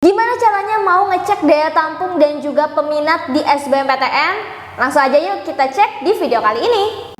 Gimana caranya mau ngecek daya tampung dan juga peminat di SBMPTN? Langsung aja yuk kita cek di video kali ini.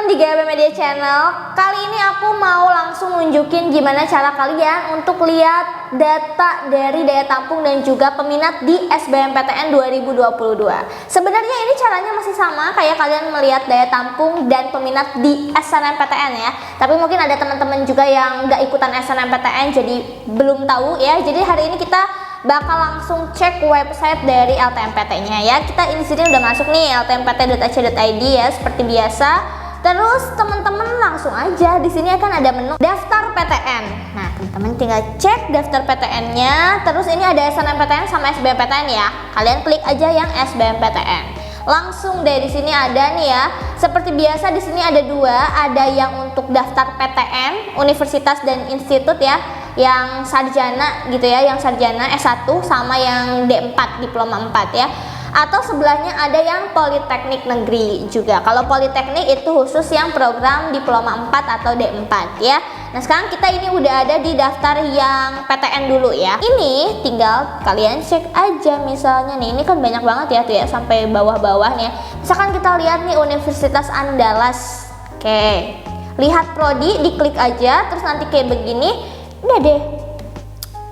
Di GAB Media Channel. Kali ini aku mau langsung nunjukin gimana cara kalian untuk lihat data dari daya tampung dan juga peminat di SBMPTN 2022. Sebenarnya ini caranya masih sama kayak kalian melihat daya tampung dan peminat di SNMPTN ya. Tapi mungkin ada teman-teman juga yang nggak ikutan SNMPTN jadi belum tahu ya. Jadi hari ini kita bakal langsung cek website dari LTMPT-nya ya. Kita ini sini udah masuk nih ltmpt.ac.id ya seperti biasa. Terus teman-teman langsung aja di sini akan ada menu daftar PTN. Nah, teman-teman tinggal cek daftar PTN-nya. Terus ini ada SNMPTN sama SBMPTN ya. Kalian klik aja yang SBMPTN. Langsung deh di sini ada nih ya. Seperti biasa di sini ada dua, ada yang untuk daftar PTN, universitas dan institut ya. Yang sarjana gitu ya, yang sarjana S1 sama yang D4 diploma 4 ya. Atau sebelahnya ada yang Politeknik Negeri juga. Kalau Politeknik itu khusus yang program diploma 4 atau D4 ya. Nah, sekarang kita ini udah ada di daftar yang PTN dulu ya. Ini tinggal kalian cek aja misalnya nih. Ini kan banyak banget ya tuh ya sampai bawah-bawah nih ya. Misalkan kita lihat nih Universitas Andalas. Oke. Lihat prodi, diklik aja terus nanti kayak begini. Udah deh.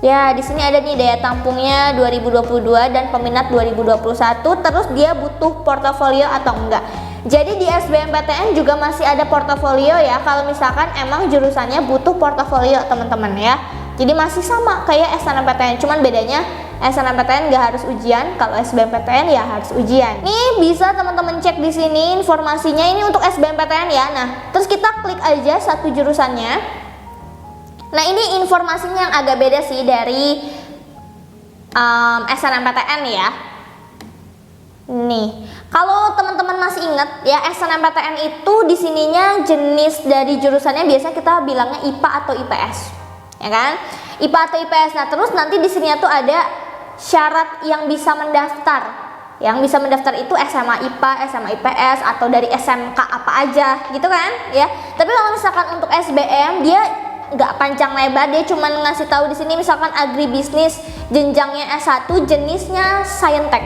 Ya, di sini ada nih daya tampungnya 2022 dan peminat 2021. Terus dia butuh portofolio atau enggak. Jadi di SBMPTN juga masih ada portofolio ya. Kalau misalkan emang jurusannya butuh portofolio teman-teman ya. Jadi masih sama kayak SNMPTN, cuman bedanya SNMPTN nggak harus ujian, kalau SBMPTN ya harus ujian. Nih bisa teman-teman cek di sini informasinya ini untuk SBMPTN ya. Nah, terus kita klik aja satu jurusannya. Nah, ini informasinya yang agak beda sih dari SNMPTN ya. Nih, kalau teman-teman masih ingat ya, SNMPTN itu di sininya jenis dari jurusannya biasa kita bilangnya IPA atau IPS, ya kan? IPA atau IPS. Nah, terus nanti di sini tuh ada syarat yang bisa mendaftar. Yang bisa mendaftar itu SMA IPA, SMA IPS atau dari SMK apa aja, gitu kan? Ya. Tapi kalau misalkan untuk SBM dia nggak panjang lebar, dia cuma ngasih tahu di sini misalkan agribisnis jenjangnya S1 jenisnya Saintek.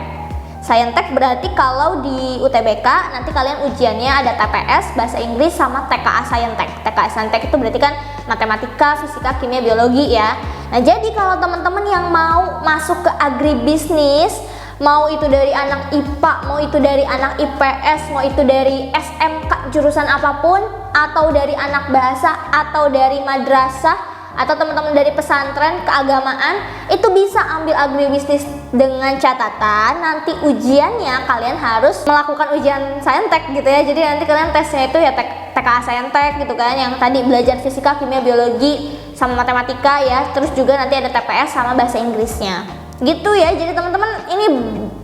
Saintek berarti kalau di UTBK nanti kalian ujiannya ada TPS bahasa Inggris sama TKA Saintek. TKA Saintek itu berarti kan matematika, fisika, kimia, biologi ya. Nah, jadi kalau teman-teman yang mau masuk ke agribisnis, mau itu dari anak IPA, mau itu dari anak IPS, mau itu dari SMK jurusan apapun, atau dari anak bahasa, atau dari madrasah, atau teman-teman dari pesantren keagamaan, itu bisa ambil agribisnis dengan catatan nanti ujiannya kalian harus melakukan ujian Saintek gitu ya. Jadi nanti kalian tesnya itu ya TKA Saintek gitu kan, yang tadi belajar fisika, kimia, biologi, sama matematika ya. Terus juga nanti ada TPS sama bahasa Inggrisnya. Gitu ya. Jadi teman-teman ini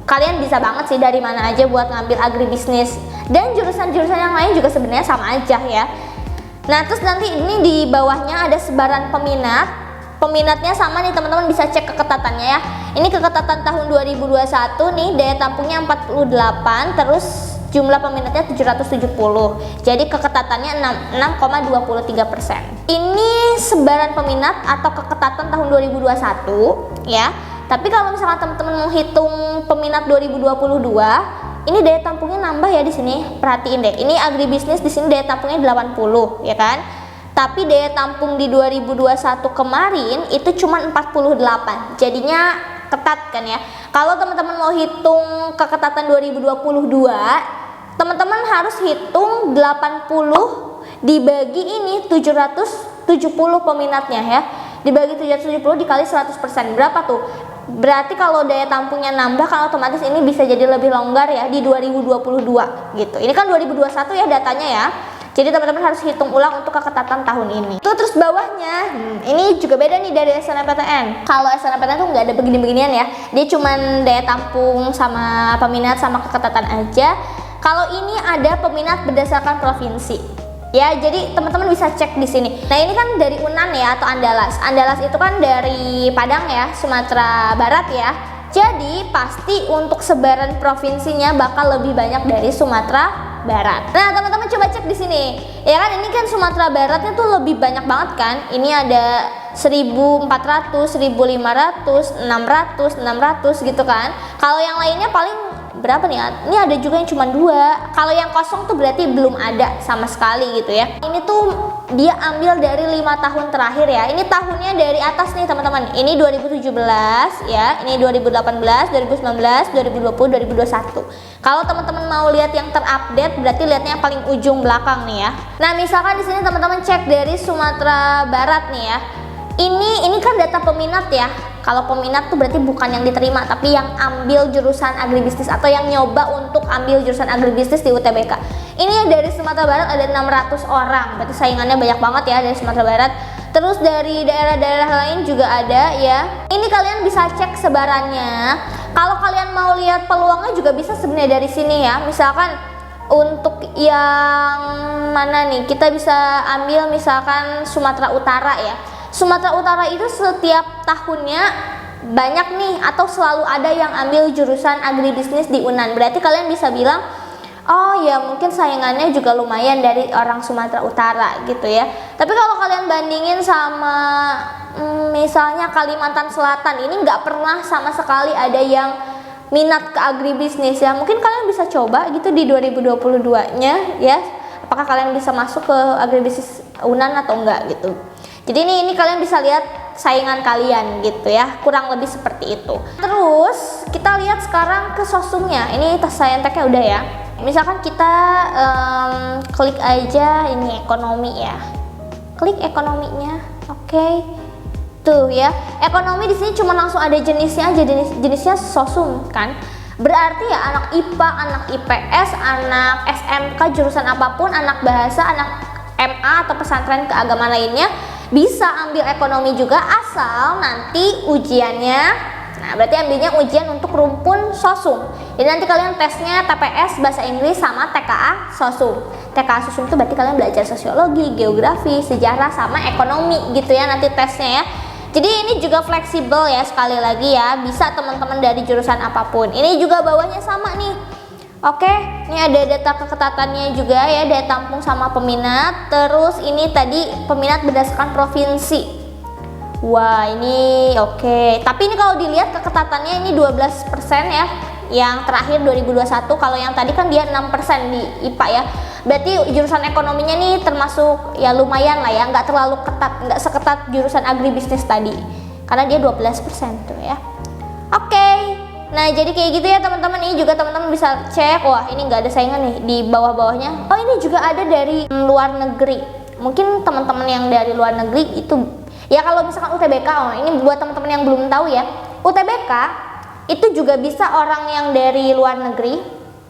kalian bisa banget sih dari mana aja buat ngambil agribisnis, dan jurusan-jurusan yang lain juga sebenarnya sama aja ya. Nah, terus nanti ini di bawahnya ada sebaran peminat. Peminatnya sama nih teman-teman, bisa cek keketatannya ya. Ini keketatan tahun 2021 nih, daya tampungnya 48, terus jumlah peminatnya 770. Jadi keketatannya 6,23%. Ini sebaran peminat atau keketatan tahun 2021 ya. Tapi kalau misalkan teman-teman mau hitung peminat 2022, ini daya tampungnya nambah ya di sini. Perhatiin deh. Ini agribisnis di sini daya tampungnya 80 ya kan. Tapi daya tampung di 2021 kemarin itu cuma 48. Jadinya ketat kan ya. Kalau teman-teman mau hitung keketatan 2022, teman-teman harus hitung 80 dibagi ini 770 peminatnya ya. Dibagi 770 dikali 100%. Berapa tuh? Berarti kalau daya tampungnya nambah kan otomatis ini bisa jadi lebih longgar ya di 2022 gitu. Ini kan 2021 ya datanya ya. Jadi teman-teman harus hitung ulang untuk keketatan tahun ini. Terus bawahnya, ini juga beda nih dari SNMPTN. Kalau SNMPTN tuh nggak ada begini-beginian ya. Dia cuman daya tampung sama peminat sama keketatan aja. Kalau ini ada peminat berdasarkan provinsi. Ya, jadi teman-teman bisa cek di sini. Nah, ini kan dari UNAN ya atau Andalas. Andalas itu kan dari Padang ya, Sumatera Barat ya. Jadi pasti untuk sebaran provinsinya bakal lebih banyak dari Sumatera Barat. Nah, teman-teman coba cek di sini. Ya kan, ini kan Sumatera Baratnya tuh lebih banyak banget kan. Ini ada 1.400, 1.500, 600, 600 gitu kan. Kalau yang lainnya paling berapa nih? Ini ada juga yang cuma 2. Kalau yang kosong tuh berarti belum ada sama sekali gitu ya. Ini tuh dia ambil dari 5 tahun terakhir ya. Ini tahunnya dari atas nih teman-teman. Ini 2017 ya, ini 2018, 2019, 2020, 2021. Kalau teman-teman mau lihat yang terupdate berarti lihatnya yang paling ujung belakang nih ya. Nah, misalkan di sini teman-teman cek dari Sumatera Barat nih ya. Ini kan data peminat ya. Kalau peminat tuh berarti bukan yang diterima tapi yang ambil jurusan agribisnis atau yang nyoba untuk ambil jurusan agribisnis di UTBK. Ini yang dari Sumatera Barat ada 600 orang. Berarti saingannya banyak banget ya dari Sumatera Barat. Terus dari daerah-daerah lain juga ada ya. Ini kalian bisa cek sebarannya. Kalau kalian mau lihat peluangnya juga bisa sebenarnya dari sini ya. Misalkan untuk yang mana nih? Kita bisa ambil misalkan Sumatera Utara ya. Sumatera Utara itu setiap tahunnya banyak nih atau selalu ada yang ambil jurusan agribisnis di UNAN. Berarti kalian bisa bilang, oh ya mungkin saingannya juga lumayan dari orang Sumatera Utara gitu ya. Tapi kalau kalian bandingin sama misalnya Kalimantan Selatan, ini nggak pernah sama sekali ada yang minat ke agribisnis ya. Mungkin kalian bisa coba gitu di 2022-nya ya. Apakah kalian bisa masuk ke agribisnis UNAN atau enggak gitu. Jadi ini kalian bisa lihat saingan kalian gitu ya, kurang lebih seperti itu. Terus kita lihat sekarang ke sosumnya. Ini tes sainteknya udah ya. Misalkan kita klik aja ini ekonomi ya. Klik ekonominya, oke. Tuh ya, ekonomi di sini cuma langsung ada jenisnya aja, jenisnya sosum kan. Berarti ya anak IPA, anak IPS, anak SMK jurusan apapun, anak bahasa, anak MA atau pesantren keagamaan lainnya bisa ambil ekonomi juga asal nanti ujiannya, nah berarti ambilnya ujian untuk rumpun sosum. Jadi nanti kalian tesnya TPS bahasa Inggris sama TKA sosum. TKA sosum itu berarti kalian belajar sosiologi, geografi, sejarah sama ekonomi gitu ya nanti tesnya ya. Jadi ini juga fleksibel ya, sekali lagi ya, bisa teman-teman dari jurusan apapun. Ini juga bawahnya sama nih. Oke, ini ada data keketatannya juga ya, daya tampung sama peminat. Terus ini tadi peminat berdasarkan provinsi. Wah, ini oke. Tapi ini kalau dilihat keketatannya ini 12% ya. Yang terakhir 2021, kalau yang tadi kan dia 6% di IPA ya. Berarti jurusan ekonominya nih termasuk ya lumayan lah ya, nggak terlalu ketat, nggak seketat jurusan agribisnis tadi. Karena dia 12% tuh ya. Oke. Nah, jadi kayak gitu ya teman-teman. Ini juga teman-teman bisa cek. Wah, ini nggak ada saingan nih di bawah-bawahnya. Oh, ini juga ada dari luar negeri. Mungkin teman-teman yang dari luar negeri itu ya, kalau misalkan UTBK, oh ini buat teman-teman yang belum tahu ya, UTBK itu juga bisa orang yang dari luar negeri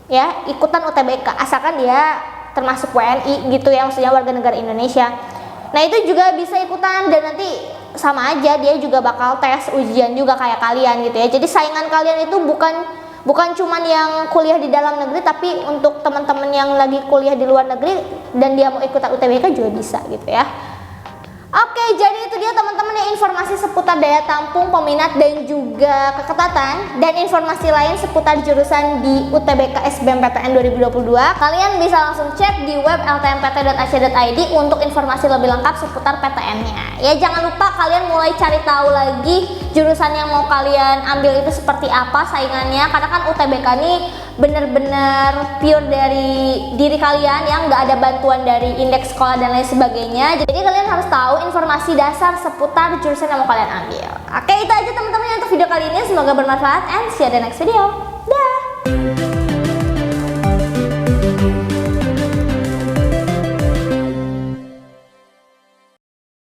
ya ikutan UTBK asalkan dia termasuk WNI gitu ya, maksudnya warga negara Indonesia. Nah, itu juga bisa ikutan dan nanti sama aja dia juga bakal tes ujian juga kayak kalian gitu ya. Jadi saingan kalian itu bukan cuman yang kuliah di dalam negeri, tapi untuk teman-teman yang lagi kuliah di luar negeri dan dia mau ikutan UTBK juga bisa gitu ya. Oke, jadi itu dia teman-teman yang informasi seputar daya tampung, peminat dan juga keketatan, dan informasi lain seputar jurusan di UTBK SBMPTN 2022. Kalian bisa langsung cek di web ltmpt.ac.id untuk informasi lebih lengkap seputar PTN-nya. Ya, jangan lupa kalian mulai cari tahu lagi jurusan yang mau kalian ambil itu seperti apa saingannya, karena kan UTBK ini bener-bener pure dari diri kalian yang nggak ada bantuan dari indeks sekolah dan lain sebagainya. Jadi kalian harus tahu informasi dasar seputar jurusan yang mau kalian ambil. Oke, itu aja teman-teman untuk video kali ini, semoga bermanfaat and see you the next video. Dah.